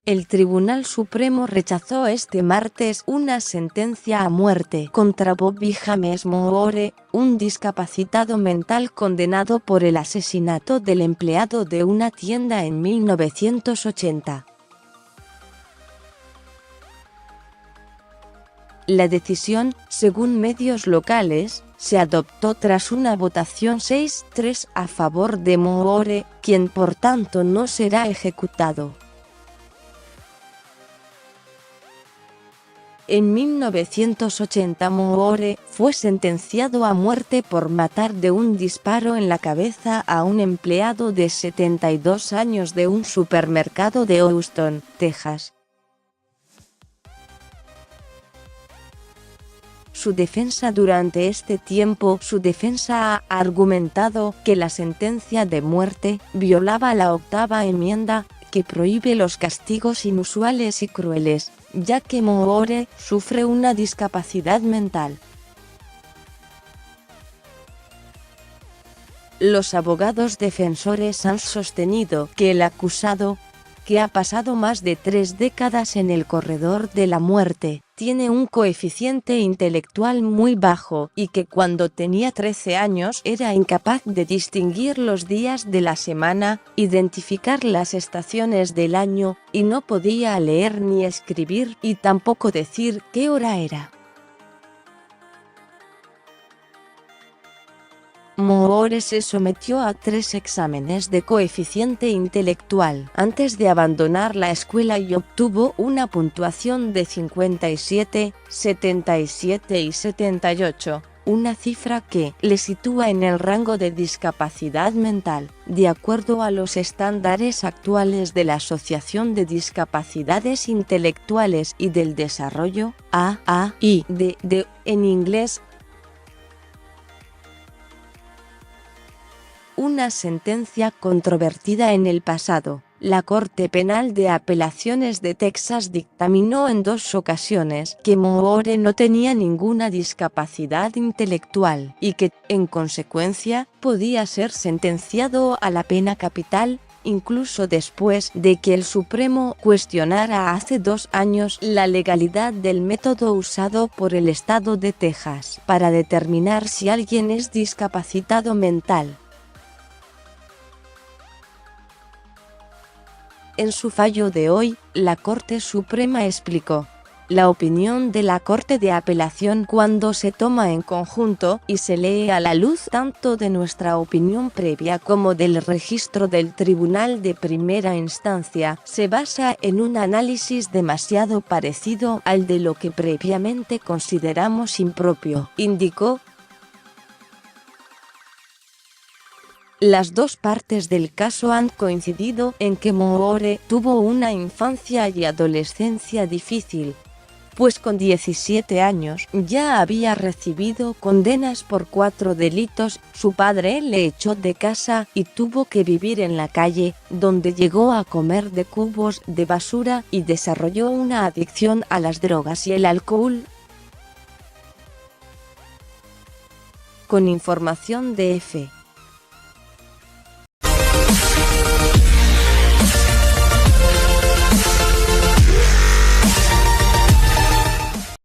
El Tribunal Supremo rechazó este martes una sentencia a muerte contra Bobby James Moore, un discapacitado mental condenado por el asesinato del empleado de una tienda en 1980. La decisión, según medios locales, se adoptó tras una votación 6-3 a favor de Moore, quien por tanto no será ejecutado. En 1980 Moore fue sentenciado a muerte por matar de un disparo en la cabeza a un empleado de 72 años de un supermercado de Houston, Texas. Su defensa durante este tiempo ha argumentado que la sentencia de muerte violaba la octava enmienda, que prohíbe los castigos inusuales y crueles, ya que Moore sufre una discapacidad mental. Los abogados defensores han sostenido que el acusado, que ha pasado más de 3 décadas en el corredor de la muerte, tiene un coeficiente intelectual muy bajo y que cuando tenía 13 años era incapaz de distinguir los días de la semana, identificar las estaciones del año, y no podía leer ni escribir y tampoco decir qué hora era. Moore se sometió a 3 exámenes de coeficiente intelectual antes de abandonar la escuela y obtuvo una puntuación de 57, 77 y 78, una cifra que le sitúa en el rango de discapacidad mental, de acuerdo a los estándares actuales de la Asociación de Discapacidades Intelectuales y del Desarrollo, AAID en inglés. Una sentencia controvertida en el pasado. La Corte Penal de Apelaciones de Texas dictaminó en 2 ocasiones que Moore no tenía ninguna discapacidad intelectual y que, en consecuencia, podía ser sentenciado a la pena capital, incluso después de que el Supremo cuestionara hace 2 años la legalidad del método usado por el estado de Texas para determinar si alguien es discapacitado mental. En su fallo de hoy, la Corte Suprema explicó: la opinión de la Corte de Apelación, cuando se toma en conjunto y se lee a la luz tanto de nuestra opinión previa como del registro del Tribunal de Primera Instancia, se basa en un análisis demasiado parecido al de lo que previamente consideramos impropio, indicó. Las 2 partes del caso han coincidido en que Moore tuvo una infancia y adolescencia difícil, pues con 17 años ya había recibido condenas por 4 delitos, su padre le echó de casa y tuvo que vivir en la calle, donde llegó a comer de cubos de basura y desarrolló una adicción a las drogas y el alcohol. Con información de F.